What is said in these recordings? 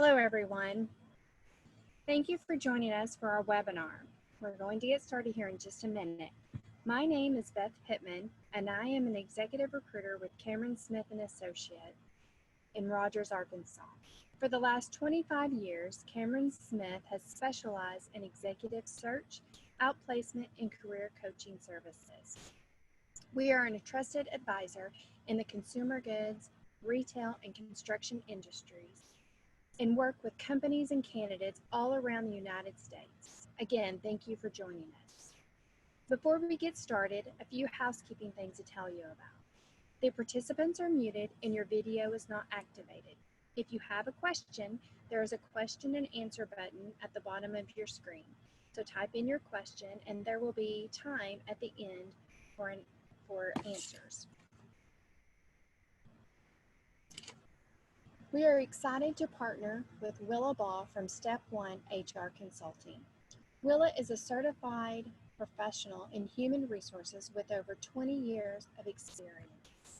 Hello, everyone. Thank you for joining us for our webinar. We're going to get started here in just a minute. My name is Beth Pittman, and I am an executive recruiter with Cameron Smith & Associate in Rogers, Arkansas. For the last 25 years, Cameron Smith has specialized in executive search, outplacement, and career coaching services. We are a trusted advisor in the consumer goods, retail, and construction industries, and work with companies and candidates all around the United States. Again, thank you for joining us. Before we get started, a few housekeeping things to tell you about. The participants are muted and your video is not activated. If you have a question, there is a question and answer button at the bottom of your screen. So type in your question and there will be time at the end for answers. We are excited to partner with Willa from Step 1 HR Consulting. Willa is a certified professional in human resources with over 20 years of experience.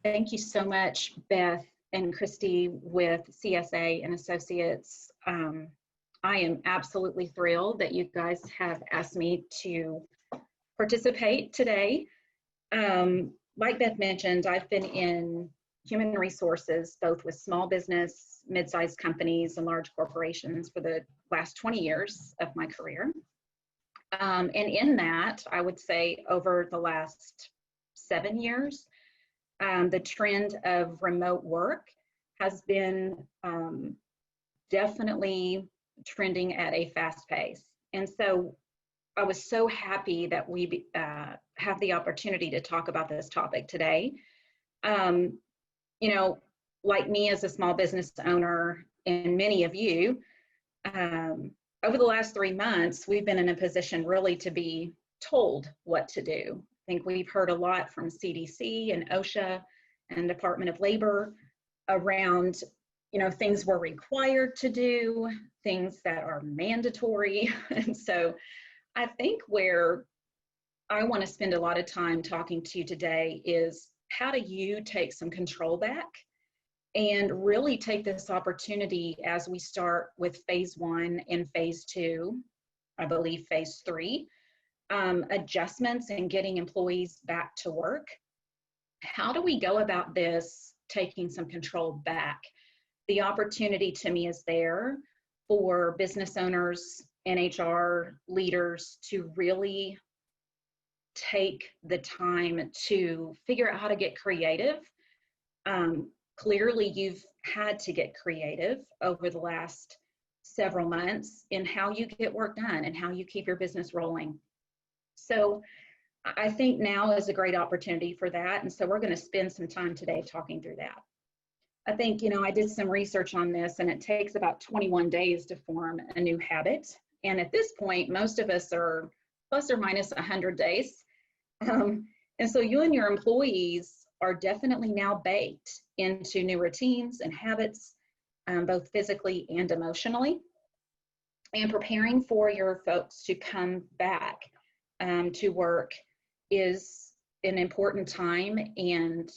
Thank you so much, Beth and Christy with CSA and Associates. I am absolutely thrilled that you guys have asked me to participate today. Like Beth mentioned, I've been in human resources, both with small business, mid-sized companies, and large corporations for the last 20 years of my career. And in that, I would say over the last 7 years, the trend of remote work has been definitely trending at a fast pace. And so I was so happy that we have the opportunity to talk about this topic today. You know, like me as a small business owner and many of you, over the last 3 months, we've been in a position really to be told what to do. I think we've heard a lot from CDC and OSHA and Department of Labor around, you know, things we're required to do, things that are mandatory. And so I think where I want to spend a lot of time talking to you today is how do you take some control back and really take this opportunity as we start with phase 1 and phase 2, I believe phase 3, adjustments and getting employees back to work. How do we go about this, taking some control back? The opportunity to me is there for business owners and HR leaders to really take the time to figure out how to get creative. Clearly, you've had to get creative over the last several months in how you get work done and how you keep your business rolling. So I think now is a great opportunity for that. And so we're going to spend some time today talking through that. I think, you know, I did some research on this and it takes about 21 days to form a new habit. And at this point, most of us are plus or minus 100 days. And so you and your employees are definitely now baked into new routines and habits, both physically and emotionally. And preparing for your folks to come back to work is an important time, and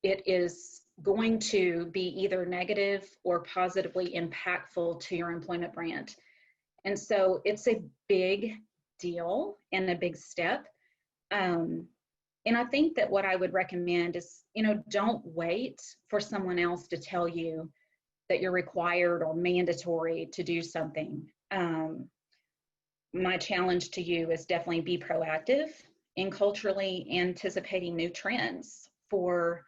it is going to be either negative or positively impactful to your employment brand. And so it's a big deal and a big step. And I think that what I would recommend is, you know, don't wait for someone else to tell you that you're required or mandatory to do something. My challenge to you is definitely be proactive in culturally anticipating new trends for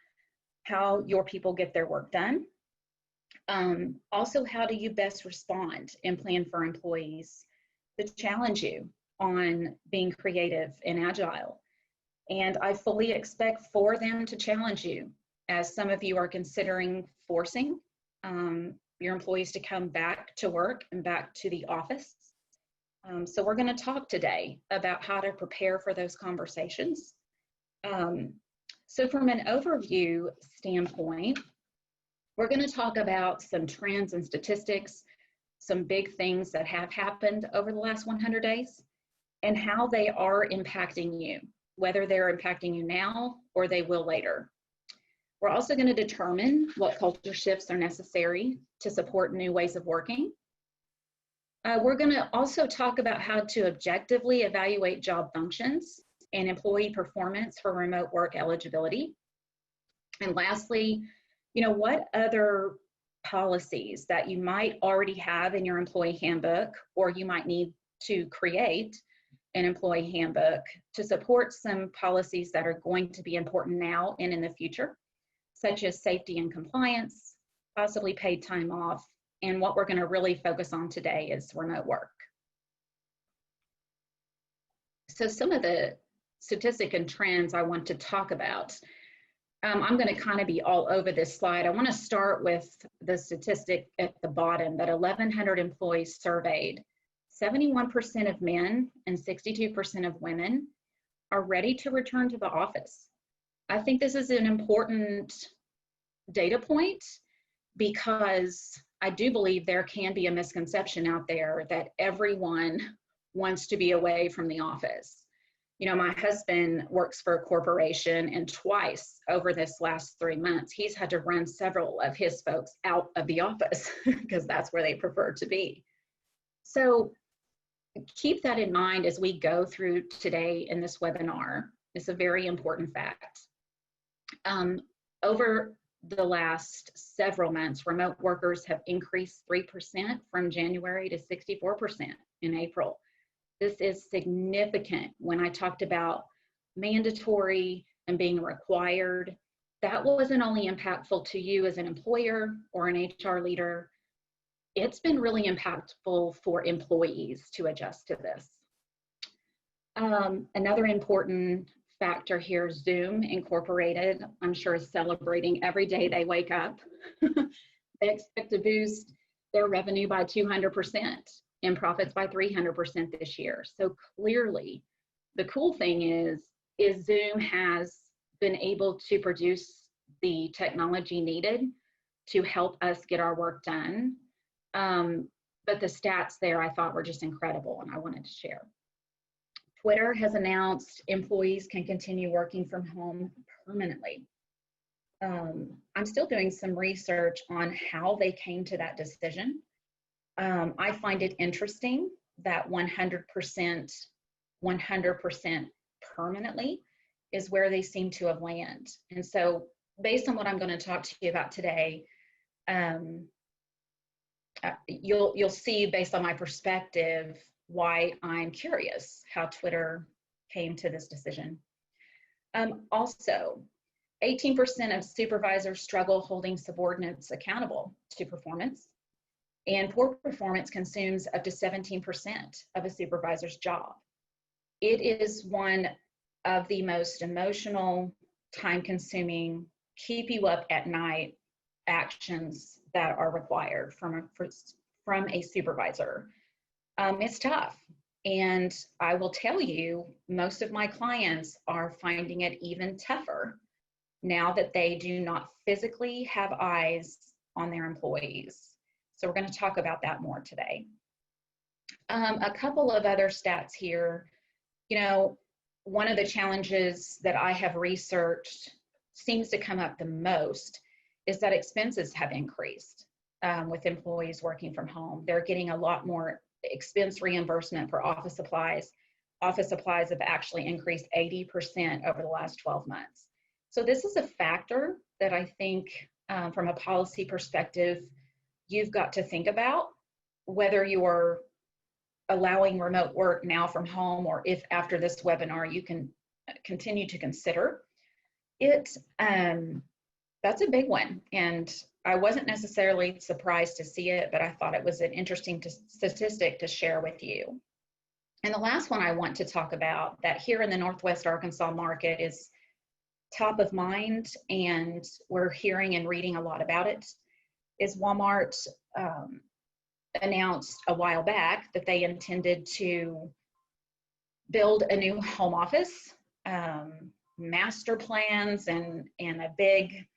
how your people get their work done. Also, how do you best respond and plan for employees that challenge you on being creative and agile? And I fully expect for them to challenge you, as some of you are considering forcing your employees to come back to work and back to the office. So we're going to talk today about how to prepare for those conversations. So from an overview standpoint, we're going to talk about some trends and statistics, some big things that have happened over the last 100 days, and how they are impacting you, whether they're impacting you now or they will later. We're also going to determine what culture shifts are necessary to support new ways of working. We're going to also talk about how to objectively evaluate job functions and employee performance for remote work eligibility. And lastly, what other policies that you might already have in your employee handbook, or you might need to create an employee handbook to support some policies that are going to be important now and in the future, such as safety and compliance, possibly paid time off, and what we're going to really focus on today is remote work. So some of the statistics and trends I want to talk about. I'm going to kind of be all over this slide. I want to start with the statistic at the bottom that 1,100 employees surveyed, 71% of men and 62% of women are ready to return to the office. I think this is an important data point because I do believe there can be a misconception out there that everyone wants to be away from the office. My husband works for a corporation, and twice over this last 3 months, he's had to run several of his folks out of the office because that's where they prefer to be. So keep that in mind as we go through today in this webinar. It's a very important fact. Over the last several months, remote workers have increased 3% from January to 64% in April. This is significant. When I talked about mandatory and being required, that wasn't only impactful to you as an employer or an HR leader, it's been really impactful for employees to adjust to this. Another important factor here, Zoom Incorporated, I'm sure is celebrating every day they wake up. They expect to boost their revenue by 200% and profits by 300% this year. So clearly, the cool thing is Zoom has been able to produce the technology needed to help us get our work done. But the stats there I thought were just incredible, and I wanted to share. Twitter has announced employees can continue working from home permanently. I'm still doing some research on how they came to that decision. I find it interesting that 100% permanently is where they seem to have landed. And so based on what I'm going to talk to you about today, you'll see based on my perspective why I'm curious how Twitter came to this decision. Also, 18% of supervisors struggle holding subordinates accountable to performance, and poor performance consumes up to 17% of a supervisor's job. It is one of the most emotional, time-consuming, keep you up at night actions that are required from a supervisor. It's tough, and I will tell you, most of my clients are finding it even tougher now that they do not physically have eyes on their employees. So we're going to talk about that more today. A couple of other stats here. One of the challenges that I have researched seems to come up the most is that expenses have increased with employees working from home. They're getting a lot more expense reimbursement for office supplies. Office supplies have actually increased 80% over the last 12 months. So this is a factor that I think from a policy perspective, you've got to think about whether you're allowing remote work now from home, or if after this webinar you can continue to consider it. That's a big one, and I wasn't necessarily surprised to see it, but I thought it was an interesting statistic to share with you. And the last one I want to talk about that here in the Northwest Arkansas market is top of mind, and we're hearing and reading a lot about it, is Walmart announced a while back that they intended to build a new home office, master plans, and a big,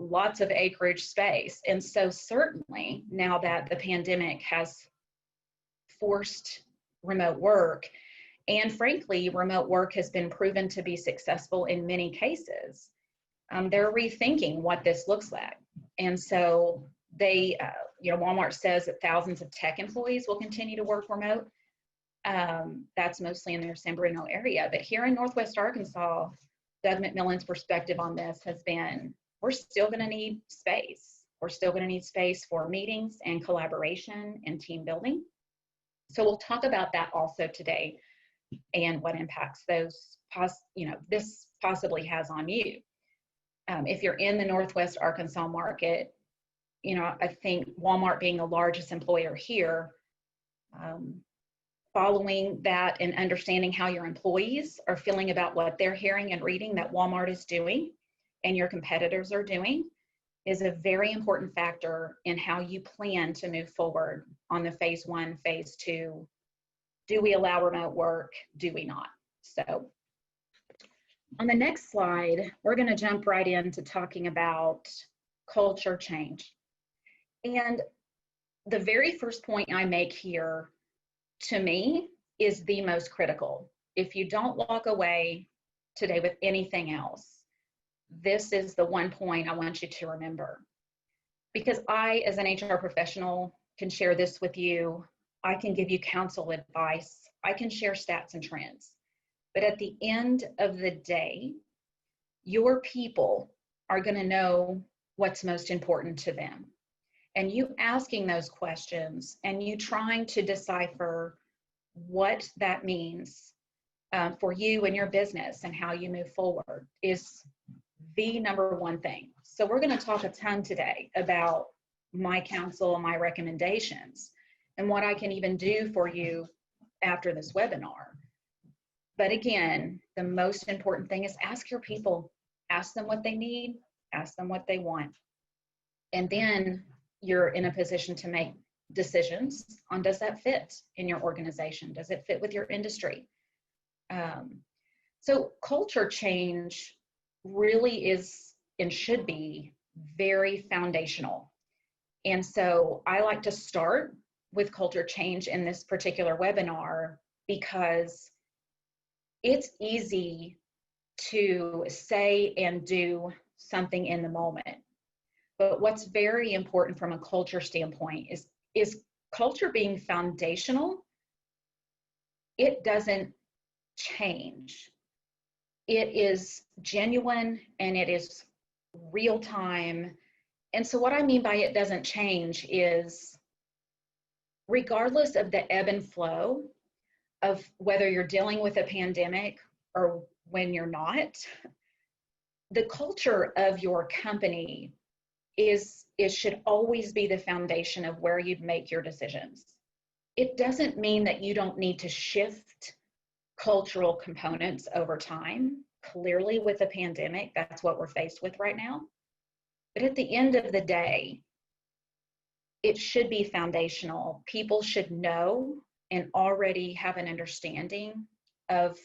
lots of acreage space. And so certainly now that the pandemic has forced remote work, and frankly, remote work has been proven to be successful in many cases, they're rethinking what this looks like. And so they, Walmart says that thousands of tech employees will continue to work remote. That's mostly in their San Bruno area. But here in Northwest Arkansas, Doug McMillan's perspective on this has been, we're still going to need space. We're still going to need space for meetings and collaboration and team building. So we'll talk about that also today and what impacts those, this possibly has on you. If you're in the Northwest Arkansas market, I think Walmart being the largest employer here, following that and understanding how your employees are feeling about what they're hearing and reading that Walmart is doing and your competitors are doing is a very important factor in how you plan to move forward on the phase 1, phase 2. Do we allow remote work? Do we not? So on the next slide, we're going to jump right into talking about culture change. And the very first point I make here, to me, is the most critical. If you don't walk away today with anything else, this is the one point I want you to remember. Because I, as an HR professional, can share this with you. I can give you counsel advice. I can share stats and trends. But at the end of the day, your people are going to know what's most important to them. And you asking those questions and you trying to decipher what that means for you and your business and how you move forward is the number one thing. So we're going to talk a ton today about my counsel, my recommendations, and what I can even do for you after this webinar. But again, the most important thing is ask your people, ask them what they need, ask them what they want. And then you're in a position to make decisions on, does that fit in your organization? Does it fit with your industry? So culture change really is and should be very foundational. And so I like to start with culture change in this particular webinar because it's easy to say and do something in the moment. But what's very important from a culture standpoint is culture being foundational. It doesn't change. It is genuine and it is real time. And so what I mean by it doesn't change is regardless of the ebb and flow of whether you're dealing with a pandemic or when you're not, the culture of your company should always be the foundation of where you make your decisions. It doesn't mean that you don't need to shift cultural components over time. Clearly with the pandemic, that's what we're faced with right now. But at the end of the day, it should be foundational. People should know and already have an understanding of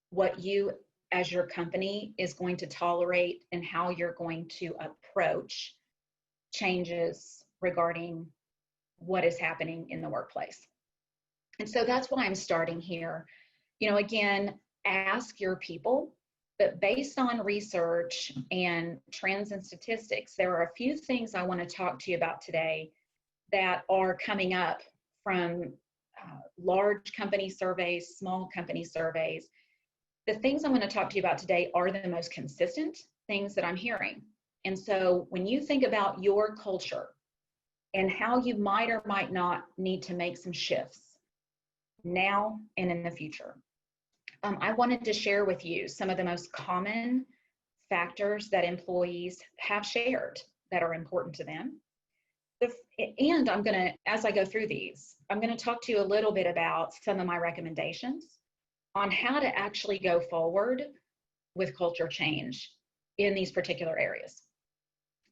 what you as your company is going to tolerate and how you're going to approach changes regarding what is happening in the workplace. And so that's why I'm starting here. Again, ask your people, but based on research and trends and statistics, there are a few things I want to talk to you about today that are coming up from large company surveys, small company surveys. The things I'm going to talk to you about today are the most consistent things that I'm hearing. And so when you think about your culture and how you might or might not need to make some shifts now and in the future, I wanted to share with you some of the most common factors that employees have shared that are important to them. And I'm going to, as I go through these, I'm going to talk to you a little bit about some of my recommendations on how to actually go forward with culture change in these particular areas.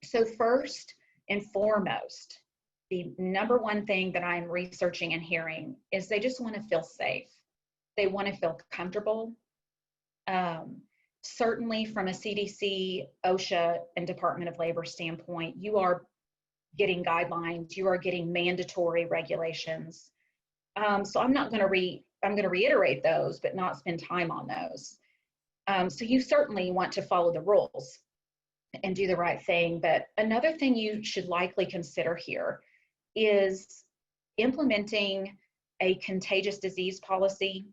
So first and foremost, the number one thing that I'm researching and hearing is they just want to feel safe. They want to feel comfortable. Certainly from a CDC, OSHA, and Department of Labor standpoint, you are getting guidelines, you are getting mandatory regulations. So I'm going to reiterate those, but not spend time on those. So you certainly want to follow the rules. and do the right thing. But another thing you should likely consider here is implementing a contagious disease policy.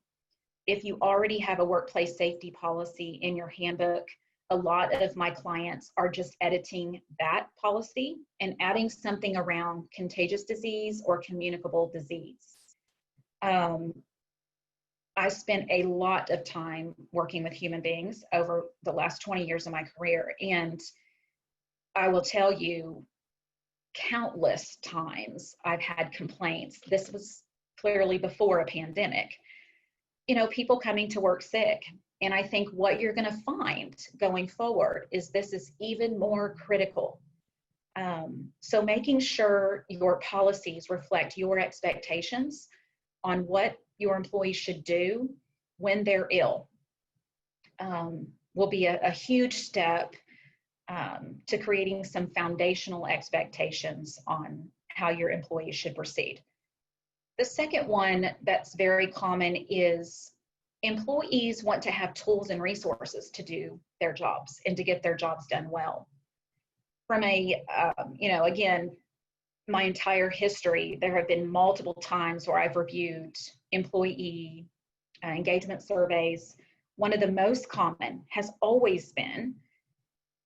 If you already have a workplace safety policy in your handbook, a lot of my clients are just editing that policy and adding something around contagious disease or communicable disease. I spent a lot of time working with human beings over the last 20 years of my career, and I will tell you, countless times I've had complaints. This was clearly before a pandemic. People coming to work sick. And I think what you're going to find going forward is this is even more critical. So making sure your policies reflect your expectations on what your employees should do when they're ill will be a huge step to creating some foundational expectations on how your employees should proceed. The second one that's very common is employees want to have tools and resources to do their jobs and to get their jobs done well. From again, my entire history, there have been multiple times where I've reviewed employee engagement surveys. One of the most common has always been,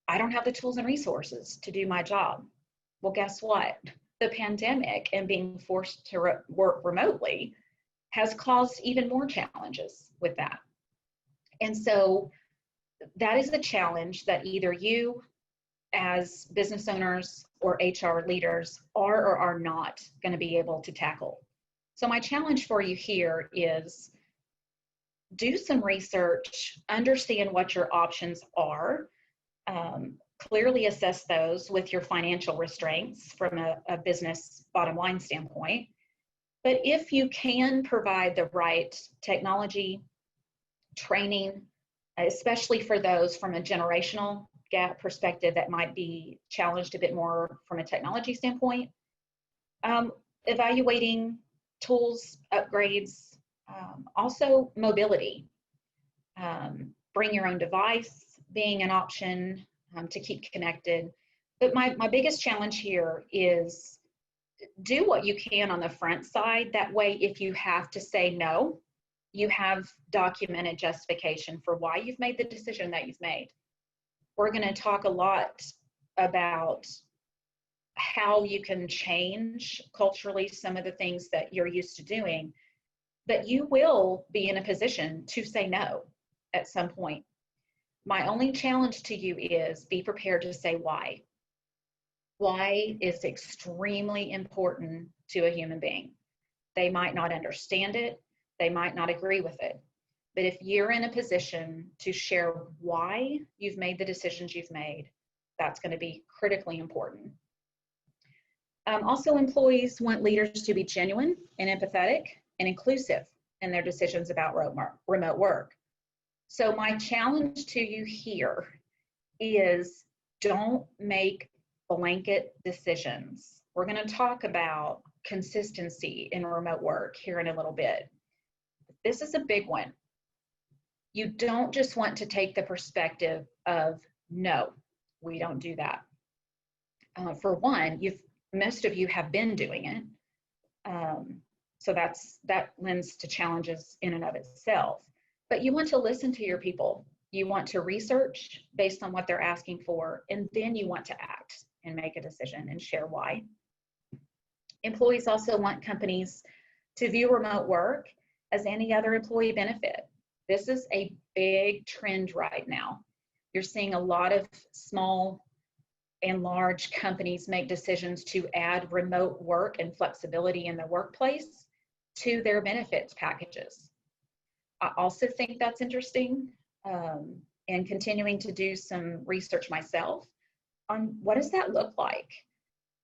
I don't have the tools and resources to do my job. Well, guess what? The pandemic and being forced to work remotely has caused even more challenges with that. And so that is the challenge that either you as business owners or HR leaders are or are not going to be able to tackle. So my challenge for you here is do some research, understand what your options are, clearly assess those with your financial restraints from a business bottom line standpoint. But if you can provide the right technology, training, especially for those from a generational gap perspective that might be challenged a bit more from a technology standpoint, evaluating tools, upgrades, also mobility, bring your own device being an option to keep connected. But my biggest challenge here is do what you can on the front side. That way, if you have to say no, you have documented justification for why you've made the decision that you've made. We're going to talk a lot about how you can change culturally some of the things that you're used to doing, but you will be in a position to say no at some point. My only challenge to you is be prepared to say why. Why is extremely important to a human being. They might not understand it. They might not agree with it. But if you're in a position to share why you've made the decisions you've made, that's going to be critically important. Also, employees want leaders to be genuine and empathetic and inclusive in their decisions about remote work. So my challenge to you here is don't make blanket decisions. We're going to talk about consistency in remote work here in a little bit. This is a big one. You don't just want to take the perspective of, no, we don't do that. For one, most of you have been doing it. So that lends to challenges in and of itself. But you want to listen to your people. You want to research based on what they're asking for, and then you want to act and make a decision and share why. Employees also want companies to view remote work as any other employee benefit. This is a big trend right now. You're seeing a lot of small and large companies make decisions to add remote work and flexibility in the workplace to their benefits packages. I also think that's interesting, and continuing to do some research myself on what does that look like.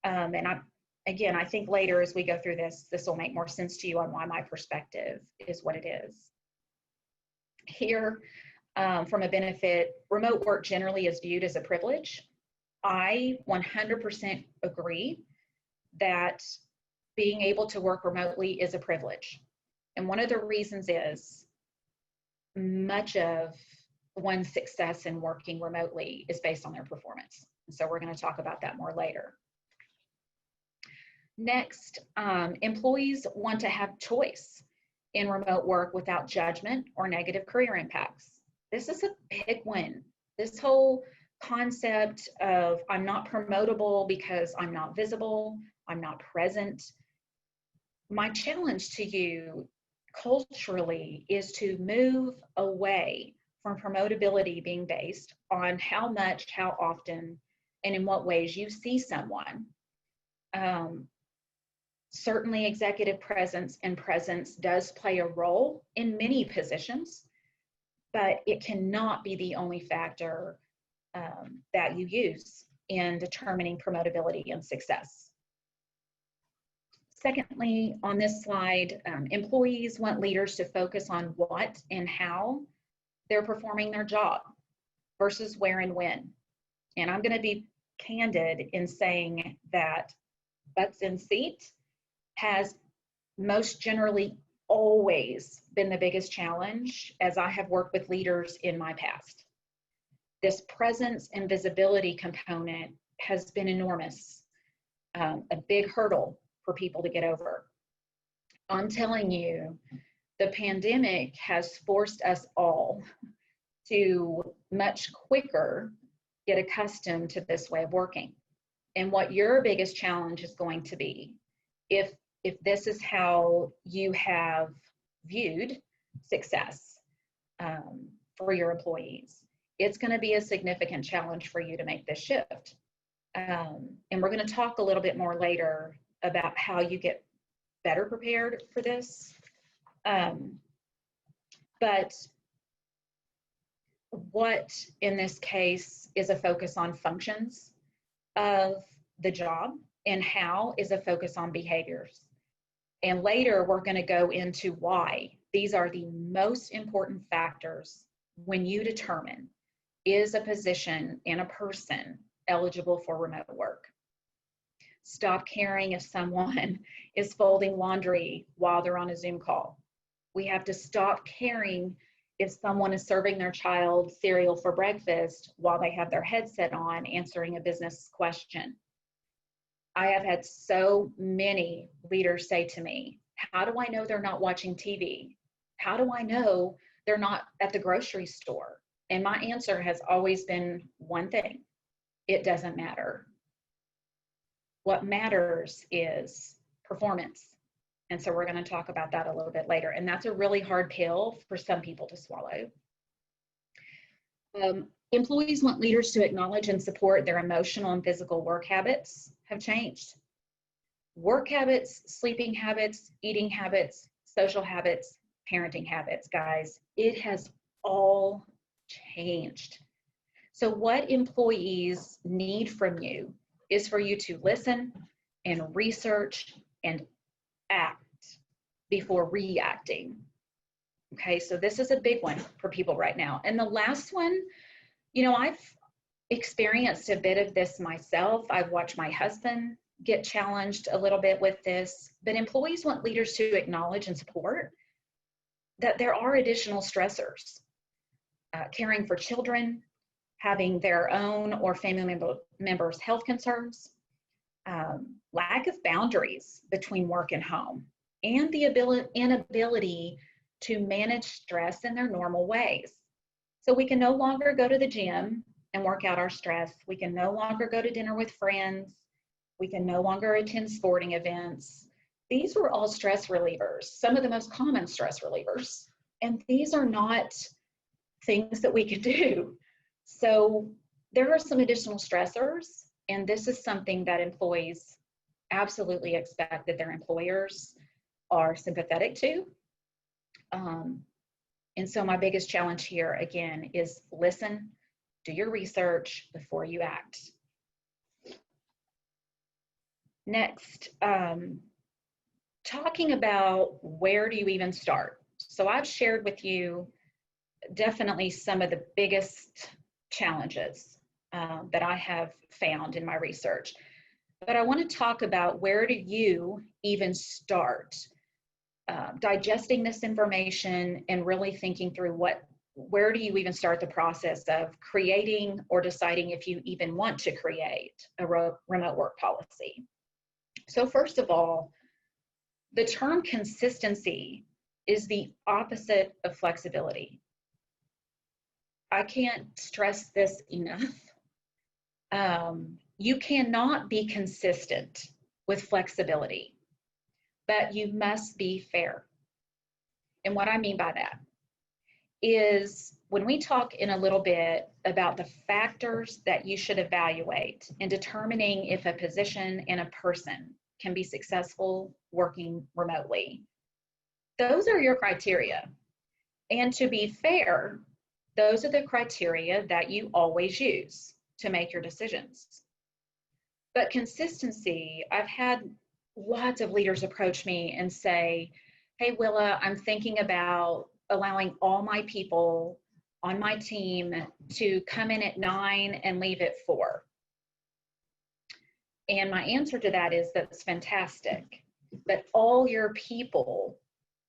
And I think later as we go through this will make more sense to you on why my perspective is what it is. Here, from a benefit, remote work generally is viewed as a privilege. I 100% agree that being able to work remotely is a privilege. And one of the reasons is much of one's success in working remotely is based on their performance. So we're going to talk about that more later. Next, employees want to have choice in remote work without judgment or negative career impacts. This is a big one. This whole concept of I'm not promotable because I'm not visible, I'm not present. My challenge to you culturally is to move away from promotability being based on how much, how often, and in what ways you see someone. Certainly executive presence and presence does play a role in many positions, but it cannot be the only factor that you use in determining promotability and success. Secondly, on this slide, employees want leaders to focus on what and how they're performing their job versus where and when. And I'm going to be candid in saying that butts in seat has most generally always been the biggest challenge as I have worked with leaders in my past. This presence and visibility component has been enormous, a big hurdle for people to get over. I'm telling you, the pandemic has forced us all to much quicker get accustomed to this way of working. And what your biggest challenge is going to be, if this is how you have viewed success for your employees, it's going to be a significant challenge for you to make this shift. And we're going to talk a little bit more later about how you get better prepared for this. But what in this case is a focus on functions of the job, and how is a focus on behaviors. And later we're going to go into why these are the most important factors when you determine, is a position and a person eligible for remote work. Stop caring if someone is folding laundry while they're on a Zoom call. We have to stop caring if someone is serving their child cereal for breakfast while they have their headset on answering a business question. I have had so many leaders say to me, how do I know they're not watching TV? How do I know they're not at the grocery store? And my answer has always been one thing: it doesn't matter. What matters is performance. And so we're going to talk about that a little bit later. And that's a really hard pill for some people to swallow. Employees want leaders to acknowledge and support their emotional and physical work habits have changed. Work habits, sleeping habits, eating habits, social habits, parenting habits, guys, it has all changed. So what employees need from you is for you to listen and research and act before reacting. Okay, so this is a big one for people right now. And the last one, you know, I've experienced a bit of this myself. I've watched my husband get challenged a little bit with this, but employees want leaders to acknowledge and support that there are additional stressors. Caring for children, having their own or family members' health concerns, lack of boundaries between work and home, and the inability to manage stress in their normal ways. So we can no longer go to the gym and work out our stress. We can no longer go to dinner with friends. We can no longer attend sporting events. These were all stress relievers, some of the most common stress relievers. And these are not things that we can do. So there are some additional stressors, and this is something that employees absolutely expect that their employers are sympathetic to. And so my biggest challenge here, again, is listen, do your research before you act. Next, talking about where do you even start? So I've shared with you definitely some of the biggest challenges that I have found in my research. But I want to talk about, where do you even start digesting this information and really thinking through where do you even start the process of creating or deciding if you even want to create a remote work policy? So first of all, the term consistency is the opposite of flexibility. I can't stress this enough. You cannot be consistent with flexibility, but you must be fair. And what I mean by that is when we talk in a little bit about the factors that you should evaluate in determining if a position and a person can be successful working remotely, those are your criteria. And to be fair, those are the criteria that you always use to make your decisions. But consistency, I've had lots of leaders approach me and say, hey, Willa, I'm thinking about allowing all my people on my team to come in at 9 and leave at 4. And my answer to that is that's fantastic, but all your people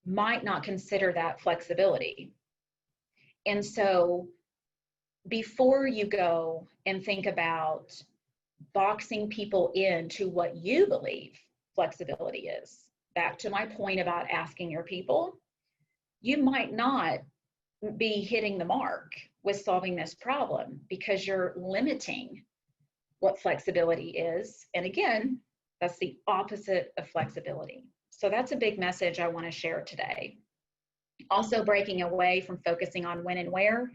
might not consider that flexibility. And so before you go and think about boxing people into what you believe flexibility is, back to my point about asking your people, you might not be hitting the mark with solving this problem because you're limiting what flexibility is. And again, that's the opposite of flexibility. So that's a big message I want to share today. Also, breaking away from focusing on when and where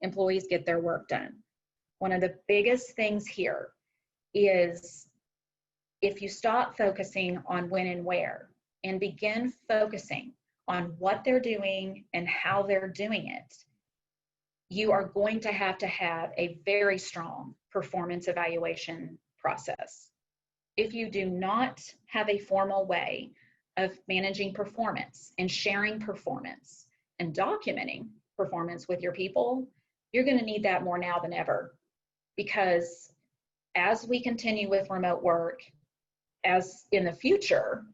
employees get their work done. One of the biggest things here is if you stop focusing on when and where and begin focusing on what they're doing and how they're doing it, you are going to have a very strong performance evaluation process. If you do not have a formal way of managing performance and sharing performance and documenting performance with your people, you're going to need that more now than ever. Because as we continue with remote work, as in the future,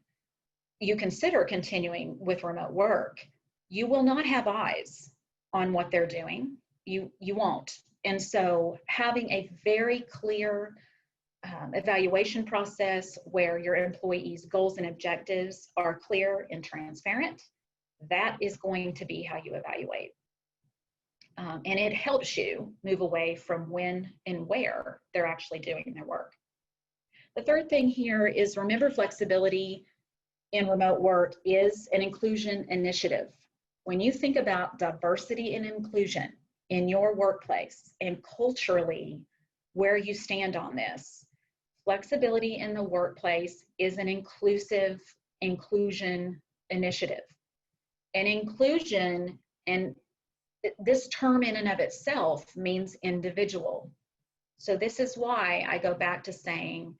you consider continuing with remote work, you will not have eyes on what they're doing. You won't. And so having a very clear evaluation process where your employees' goals and objectives are clear and transparent, that is going to be how you evaluate. And it helps you move away from when and where they're actually doing their work. The third thing here is remember flexibility in remote work is an inclusion initiative. When you think about diversity and inclusion in your workplace and culturally where you stand on this, flexibility in the workplace is an inclusive inclusion initiative. And inclusion, and this term in and of itself means individual. So this is why I go back to saying,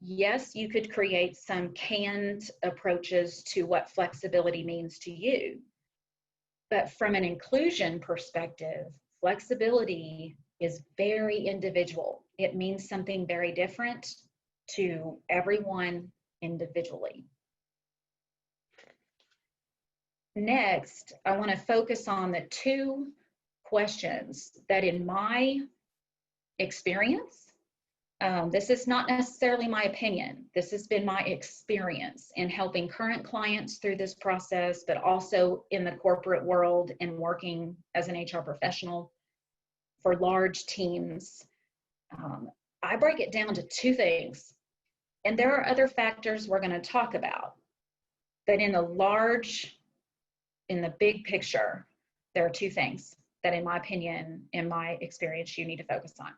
yes, you could create some canned approaches to what flexibility means to you. But from an inclusion perspective, flexibility is very individual. It means something very different to everyone individually. Next, I want to focus on the 2 questions that in my experience, this is not necessarily my opinion. This has been my experience in helping current clients through this process, but also in the corporate world and working as an HR professional for large teams. I break it down to 2 things. And there are other factors we're going to talk about. But in the big picture, there are 2 things that, in my opinion, in my experience, you need to focus on.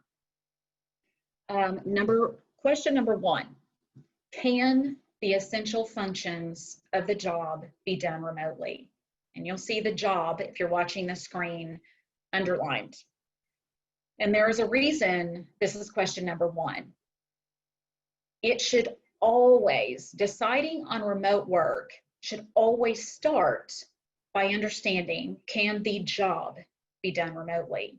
Question number 1, can the essential functions of the job be done remotely? And you'll see the job, if you're watching the screen, underlined. And there is a reason this is question number 1. It should always, deciding on remote work should always start by understanding, can the job be done remotely?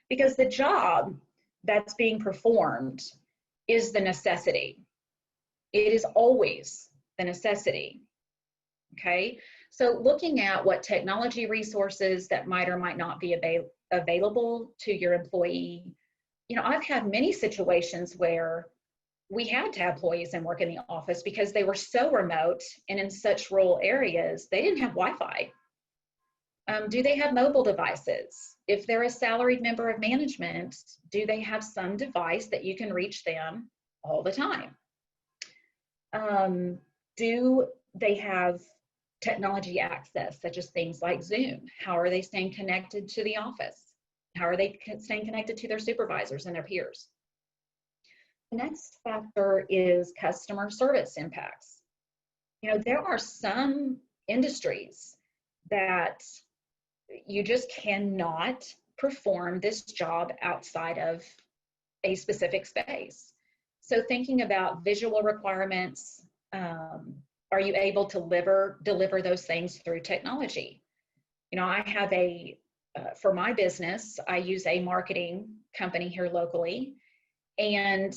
Because the job that's being performed is the necessity. It is always the necessity, okay? So looking at what technology resources that might or might not be available to your employee. I've had many situations where we had to have employees and work in the office because they were so remote and in such rural areas, they didn't have Wi-Fi. Do they have mobile devices? If they're a salaried member of management, do they have some device that you can reach them all the time? Do they have technology access, such as things like Zoom? How are they staying connected to the office? How are they staying connected to their supervisors and their peers? The next factor is customer service impacts. There are some industries that you just cannot perform this job outside of a specific space. So thinking about visual requirements, are you able to deliver those things through technology? I have for my business, I use a marketing company here locally, and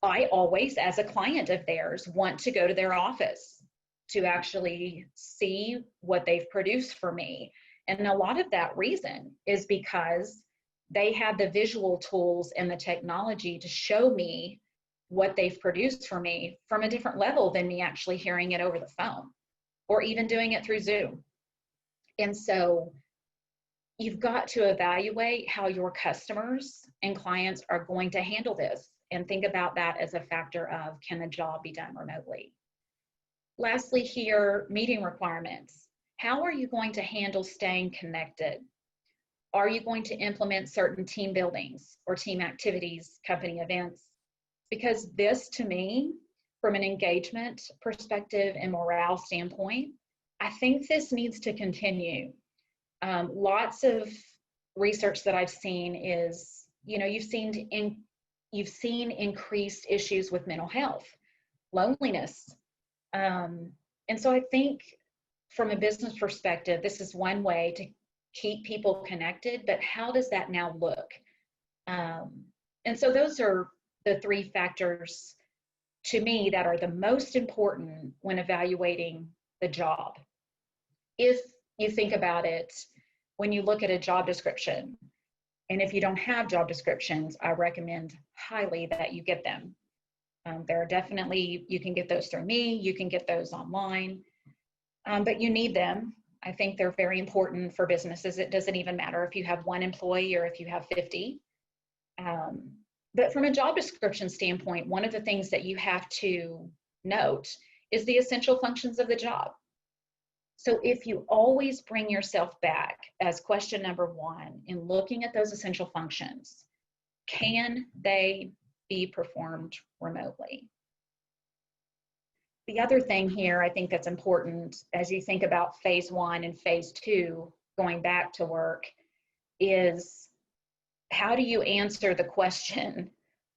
I always, as a client of theirs, want to go to their office to actually see what they've produced for me. And a lot of that reason is because they have the visual tools and the technology to show me what they've produced for me from a different level than me actually hearing it over the phone or even doing it through Zoom. And so you've got to evaluate how your customers and clients are going to handle this and think about that as a factor of, can the job be done remotely? Lastly here, meeting requirements. How are you going to handle staying connected? Are you going to implement certain team buildings or team activities, company events? Because this, to me, from an engagement perspective and morale standpoint, I think this needs to continue. Lots of research that I've seen is, you've seen increased issues with mental health, loneliness. And so I think from a business perspective, this is one way to keep people connected, but how does that now look? And so those are the three factors to me that are the most important when evaluating the job. If you think about it, when you look at a job description, and if you don't have job descriptions, I recommend highly that you get them. There are definitely, you can get those through me, you can get those online, but you need them. I think they're very important for businesses. It doesn't even matter if you have one employee or if you have 50. But from a job description standpoint, one of the things that you have to note is the essential functions of the job. So if you always bring yourself back as question number one in looking at those essential functions, can they be performed remotely? The other thing here I think that's important as you think about phase one and phase two, going back to work, is how do you answer the question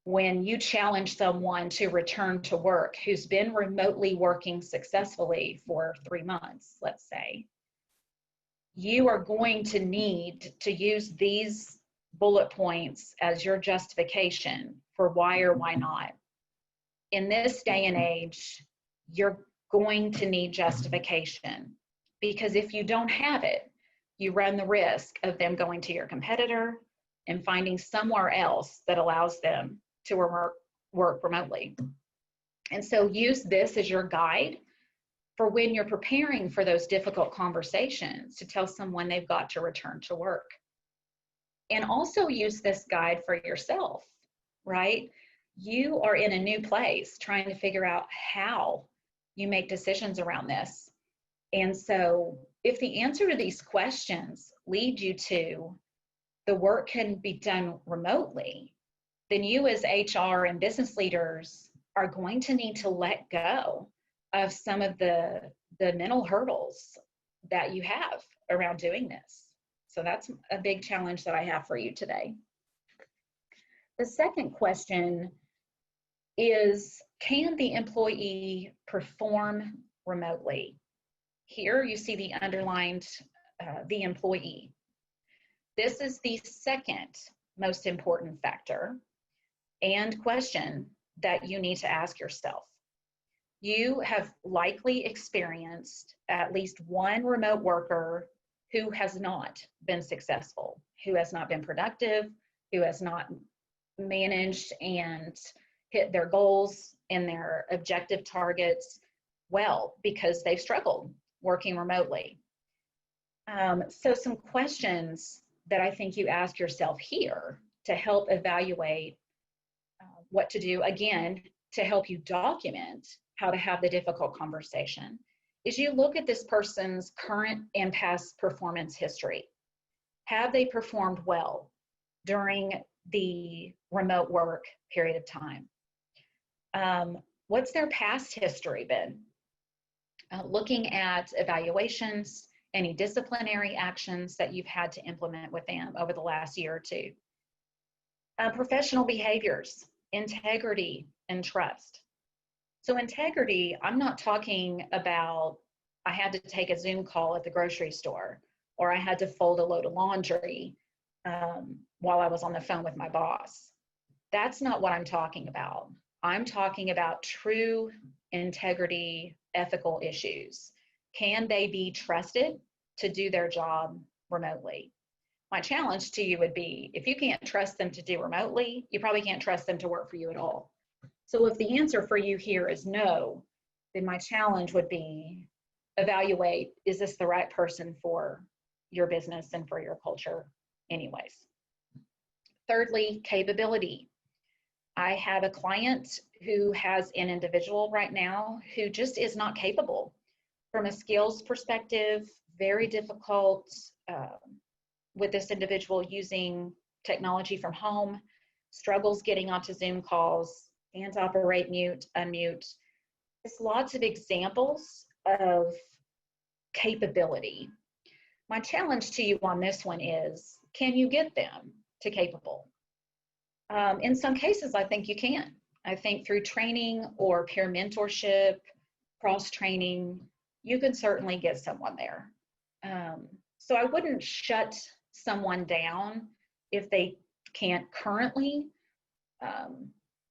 when you challenge someone to return to work who's been remotely working successfully for 3 months, let's say? You are going to need to use these bullet points as your justification for why or why not. In this day and age, you're going to need justification, because if you don't have it, you run the risk of them going to your competitor and finding somewhere else that allows them to work remotely. And so use this as your guide for when you're preparing for those difficult conversations to tell someone they've got to return to work. And also use this guide for yourself, right? You are in a new place trying to figure out how you make decisions around this. And so if the answer to these questions lead you to the work can be done remotely, then you as HR and business leaders are going to need to let go of some of the mental hurdles that you have around doing this. So that's a big challenge that I have for you today. The second question is, can the employee perform remotely? Here you see the underlined, the employee. This is the second most important factor and question that you need to ask yourself. you have likely experienced at least one remote worker who has not been successful, who has not been productive, who has not managed and hit their goals and their objective targets well because they've struggled working remotely. So some questions that I think you ask yourself here to help evaluate what to do, again, to help you document how to have the difficult conversation, is you look at this person's current and past performance history. Have they performed well during the remote work period of time? What's their past history been? Looking at evaluations, any disciplinary actions that you've had to implement with them over the last year or two. Professional behaviors, integrity, and trust. So integrity, I'm not talking about I had to take a Zoom call at the grocery store, or I had to fold a load of laundry while I was on the phone with my boss. That's not what I'm talking about. I'm talking about true integrity, ethical issues. Can they be trusted to do their job remotely? My challenge to you would be, if you can't trust them to do remotely, you probably can't trust them to work for you at all. So if the answer for you here is no, then my challenge would be evaluate, is this the right person for your business and for your culture anyways? Thirdly, capability. I have a client who has an individual right now who just is not capable from a skills perspective, very difficult with this individual using technology from home, struggles getting onto Zoom calls, can't operate mute, unmute. There's lots of examples of capability. My challenge to you on this one is, can you get them to capable? In some cases, I think you can. I think through training or peer mentorship, cross-training, you can certainly get someone there. So I wouldn't shut someone down if they can't currently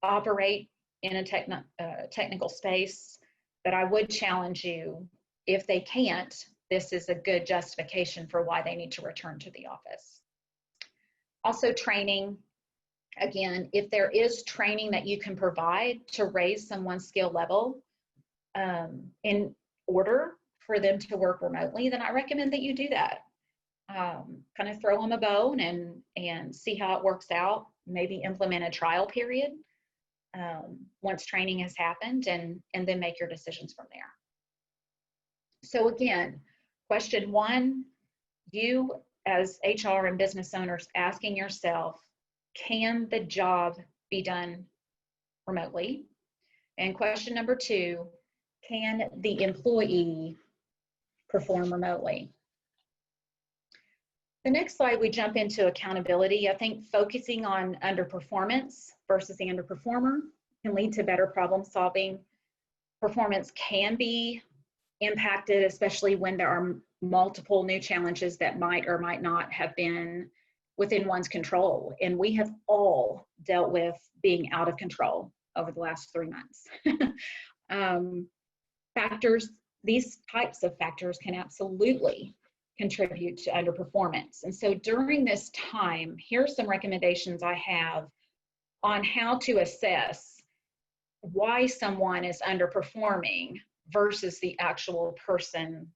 operate in a technical space, but I would challenge you, if they can't, this is a good justification for why they need to return to the office. Also training. Again, if there is training that you can provide to raise someone's skill level in order for them to work remotely, then I recommend that you do that. Kind of throw them a bone and see how it works out. Maybe implement a trial period once training has happened, and then make your decisions from there. So again, question one, you as HR and business owners asking yourself, can the job be done remotely? And question number two, can the employee perform remotely? The next slide, we jump into accountability. I think focusing on underperformance versus the underperformer can lead to better problem solving. Performance can be impacted, especially when there are multiple new challenges that might or might not have been within one's control. And we have all dealt with being out of control over the last 3 months. These types of factors can absolutely contribute to underperformance. And so during this time, here's some recommendations I have on how to assess why someone is underperforming versus the actual person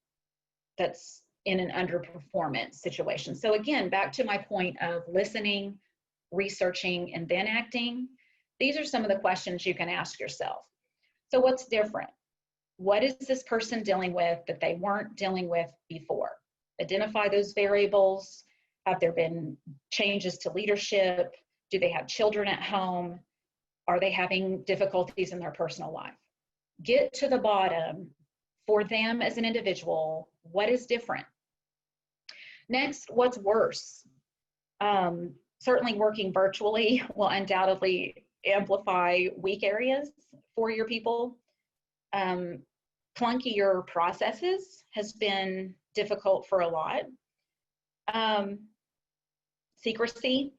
that's in an underperformance situation. So again, back to my point of listening, researching, and then acting, these are some of the questions you can ask yourself. So what's different? What is this person dealing with that they weren't dealing with before? Identify those variables. Have there been changes to leadership? Do they have children at home? Are they having difficulties in their personal life? Get to the bottom for them as an individual. What is different? Next, what's worse? Certainly working virtually will undoubtedly amplify weak areas for your people. Clunkier processes has been difficult for a lot. Secrecy,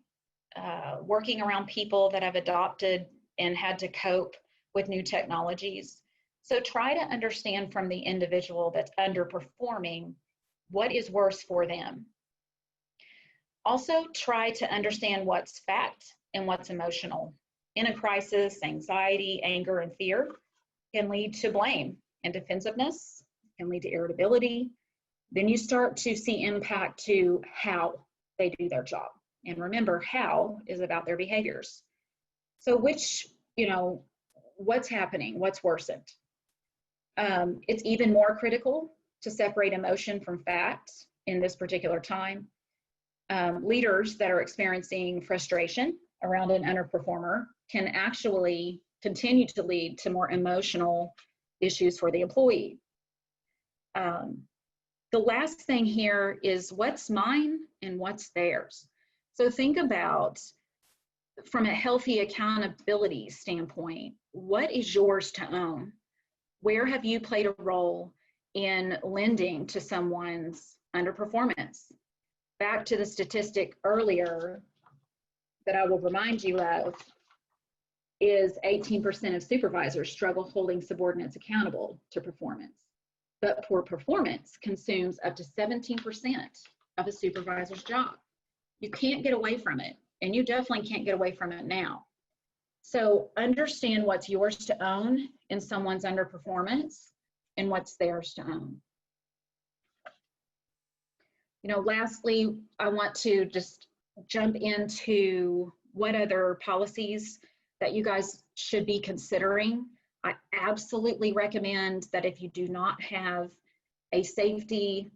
working around people that have adopted and had to cope with new technologies. So try to understand from the individual that's underperforming what is worse for them. Also, try to understand what's fact and what's emotional. In a crisis, anxiety, anger, and fear can lead to blame and defensiveness, can lead to irritability. Then you start to see impact to how they do their job. And remember, how is about their behaviors. So what's happening, what's worsened? It's even more critical to separate emotion from fact in this particular time. Leaders that are experiencing frustration around an underperformer can actually continue to lead to more emotional issues for the employee. The last thing here is what's mine and what's theirs. So think about, from a healthy accountability standpoint, what is yours to own? Where have you played a role in lending to someone's underperformance? Back to the statistic earlier that I will remind you of is 18% of supervisors struggle holding subordinates accountable to performance. But poor performance consumes up to 17% of a supervisor's job. You can't get away from it, and you definitely can't get away from it now. So understand what's yours to own in someone's underperformance and what's theirs to own. Lastly, I want to just jump into what other policies that you guys should be considering. I absolutely recommend that if you do not have a safety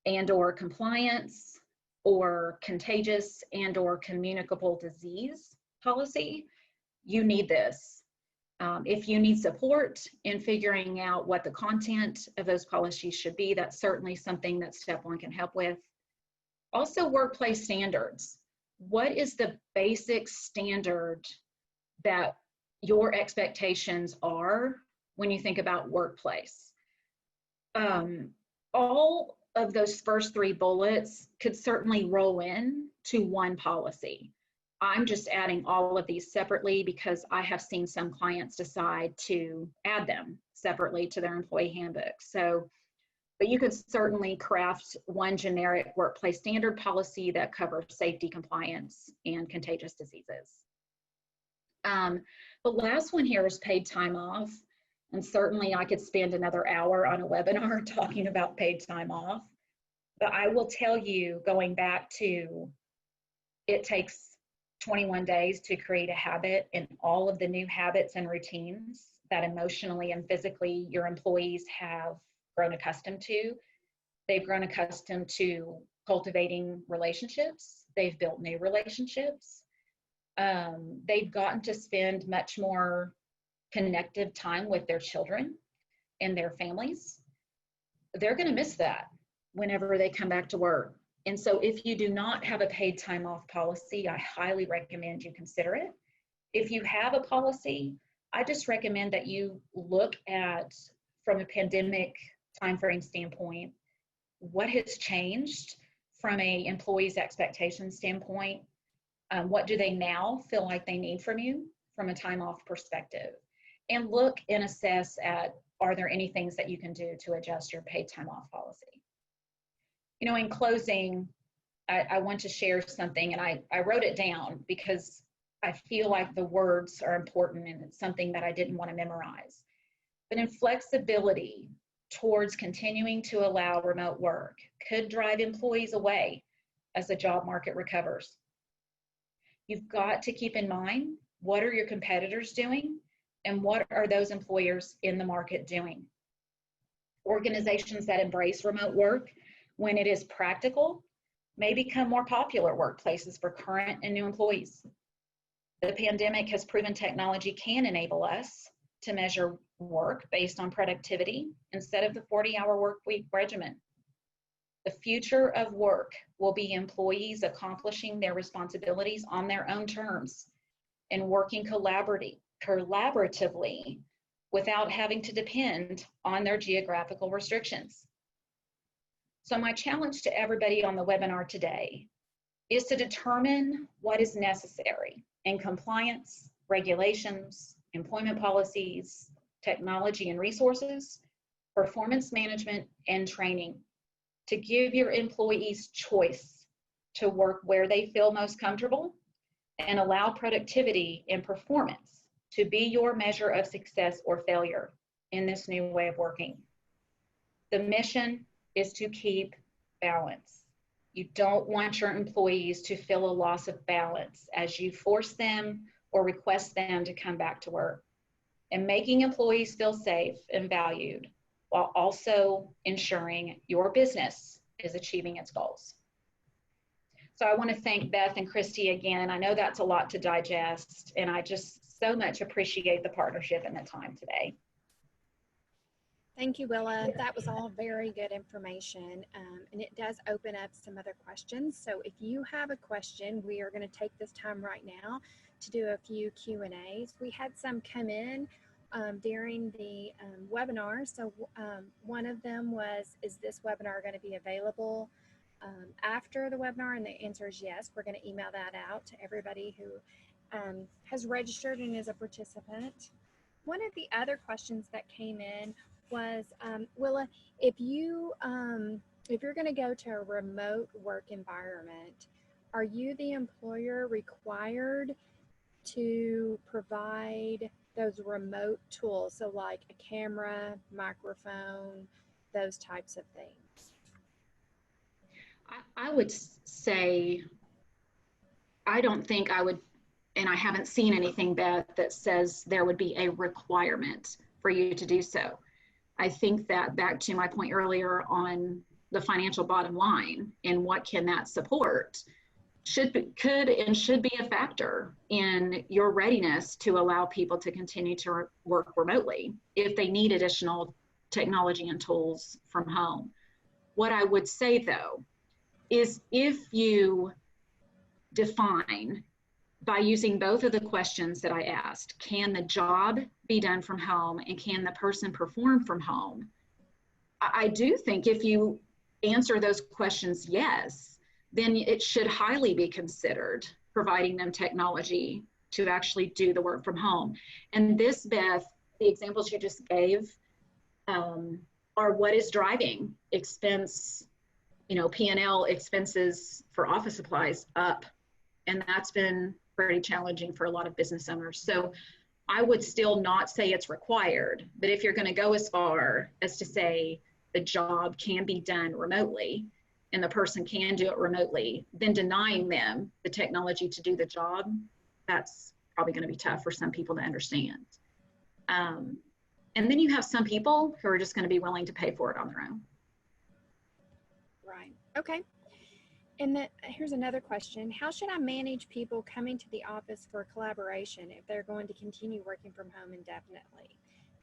and/or compliance or contagious and/or communicable disease policy, you need this. If you need support in figuring out what the content of those policies should be, that's certainly something that Step 1 can help with. Also, workplace standards. What is the basic standard that your expectations are when you think about workplace? All of those first 3 bullets could certainly roll in to one policy. I'm just adding all of these separately because I have seen some clients decide to add them separately to their employee handbook. But you could certainly craft one generic workplace standard policy that covers safety, compliance, and contagious diseases. The last one here is paid time off. And certainly I could spend another hour on a webinar talking about paid time off. But I will tell you, going back to, it takes 21 days to create a habit, and all of the new habits and routines that emotionally and physically your employees have grown accustomed to. They've grown accustomed to cultivating relationships. They've built new relationships. They've gotten to spend much more connective time with their children and their families. They're going to miss that whenever they come back to work. And so if you do not have a paid time off policy, I highly recommend you consider it. If you have a policy, I just recommend that you look at, from a pandemic timeframe standpoint, what has changed from an employee's expectation standpoint. What do they now feel like they need from you from a time off perspective? And look and assess at, are there any things that you can do to adjust your paid time off policy? In closing, I want to share something, and I wrote it down because I feel like the words are important and it's something that I didn't want to memorize. But in flexibility towards continuing to allow remote work could drive employees away as the job market recovers. You've got to keep in mind, what are your competitors doing and what are those employers in the market doing? Organizations that embrace remote work when it is practical may become more popular workplaces for current and new employees. The pandemic has proven technology can enable us to measure work based on productivity instead of the 40-hour work week regimen. The future of work will be employees accomplishing their responsibilities on their own terms and working collaboratively without having to depend on their geographical restrictions. So my challenge to everybody on the webinar today is to determine what is necessary in compliance, regulations, employment policies, technology and resources, performance management, and training to give your employees choice to work where they feel most comfortable and allow productivity and performance to be your measure of success or failure in this new way of working. The mission is to keep balance. You don't want your employees to feel a loss of balance as you force them or request them to come back to work. And making employees feel safe and valued while also ensuring your business is achieving its goals. So I want to thank Beth and Christy again. I know that's a lot to digest, and I just so much appreciate the partnership and the time today. Thank you, Willa. That was all very good information, and it does open up some other questions. So if you have a question, we are going to take this time right now to do a few Q&As. We had some come in during the webinar. So one of them was, is this webinar going to be available after the webinar? And the answer is yes. We're going to email that out to everybody who has registered and is a participant. One of the other questions that came in was, Willa, if you're going to go to a remote work environment, are you, the employer, required to provide those remote tools? So like a camera, microphone, those types of things. I would say, I don't think I would, and I haven't seen anything, Beth, that says there would be a requirement for you to do so. I think that, back to my point earlier on the financial bottom line and what can that support, could and should be a factor in your readiness to allow people to continue to work remotely if they need additional technology and tools from home. What I would say, though, is if you define by using both of the questions that I asked, can the job be done from home and can the person perform from home? I do think if you answer those questions yes, then it should highly be considered providing them technology to actually do the work from home. And this, Beth, the examples you just gave are what is driving expense, P&L expenses for office supplies up. And that's been pretty challenging for a lot of business owners. So I would still not say it's required, but if you're going to go as far as to say the job can be done remotely and the person can do it remotely, then denying them the technology to do the job, that's probably going to be tough for some people to understand. And then you have some people who are just going to be willing to pay for it on their own. Right. Okay. And here's another question. How should I manage people coming to the office for collaboration if they're going to continue working from home indefinitely?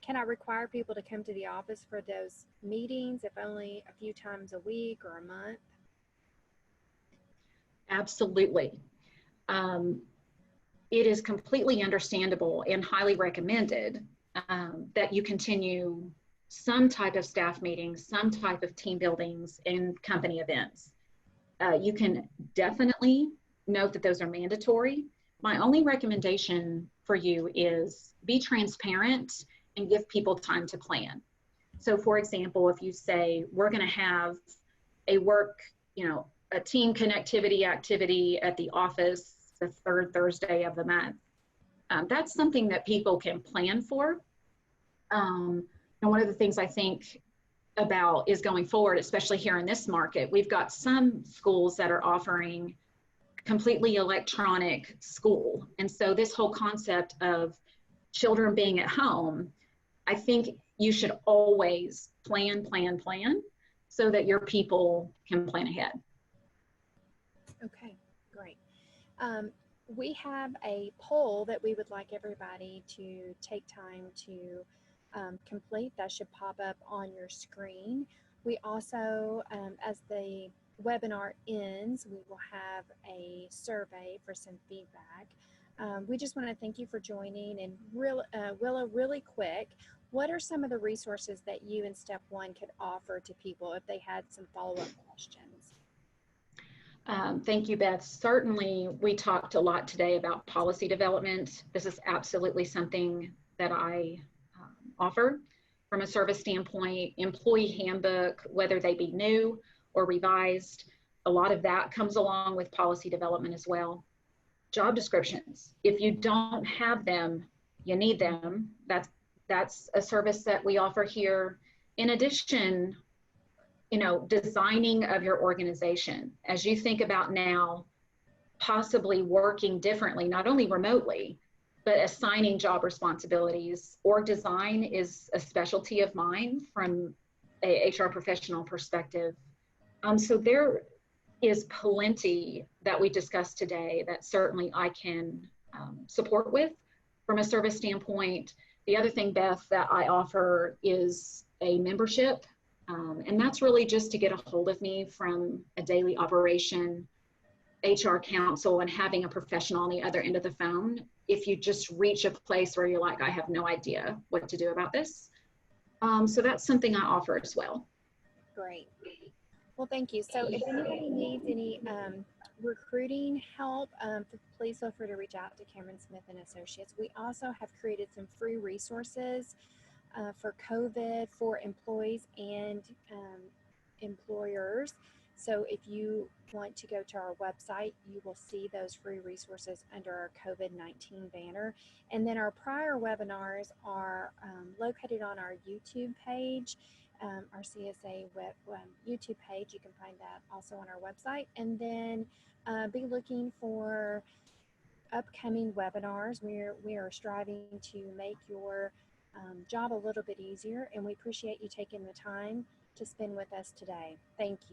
Can I require people to come to the office for those meetings, if only a few times a week or a month? Absolutely. It is completely understandable and highly recommended that you continue some type of staff meetings, some type of team buildings and company events. You can definitely note that those are mandatory. My only recommendation for you is be transparent and give people time to plan. So for example, if you say, we're going to have a a team connectivity activity at the office the third Thursday of the month, that's something that people can plan for. And one of the things I think about is going forward, especially here in this market, we've got some schools that are offering completely electronic school. And so this whole concept of children being at home, I think you should always plan so that your people can plan ahead. Okay, great. We have a poll that we would like everybody to take time to complete. That should pop up on your screen. We also, as the webinar ends, we will have a survey for some feedback. We just want to thank you for joining. And Willa, really quick, what are some of the resources that you in Step 1 could offer to people if they had some follow-up questions? Thank you, Beth. Certainly, we talked a lot today about policy development. This is absolutely something that I offer from a service standpoint, employee handbook, whether they be new or revised. A lot of that comes along with policy development as well. Job descriptions. If you don't have them, you need them. That's a service that we offer here. In addition, designing of your organization. As you think about now, possibly working differently, not only remotely, but assigning job responsibilities. Org design is a specialty of mine from a HR professional perspective. So there is plenty that we discussed today that certainly I can support with from a service standpoint. The other thing, Beth, that I offer is a membership. And that's really just to get a hold of me from a daily operation, HR counsel, and having a professional on the other end of the phone. If you just reach a place where you're like, I have no idea what to do about this. So that's something I offer as well. Great. Well, thank you. So if anybody needs any recruiting help, please feel free to reach out to Cameron Smith and Associates. We also have created some free resources for COVID for employees and employers. So if you want to go to our website, you will see those free resources under our COVID-19 banner. And then our prior webinars are located on our YouTube page, our CSA YouTube page. You can find that also on our website. And then be looking for upcoming webinars. We are striving to make your job a little bit easier, and we appreciate you taking the time to spend with us today. Thank you.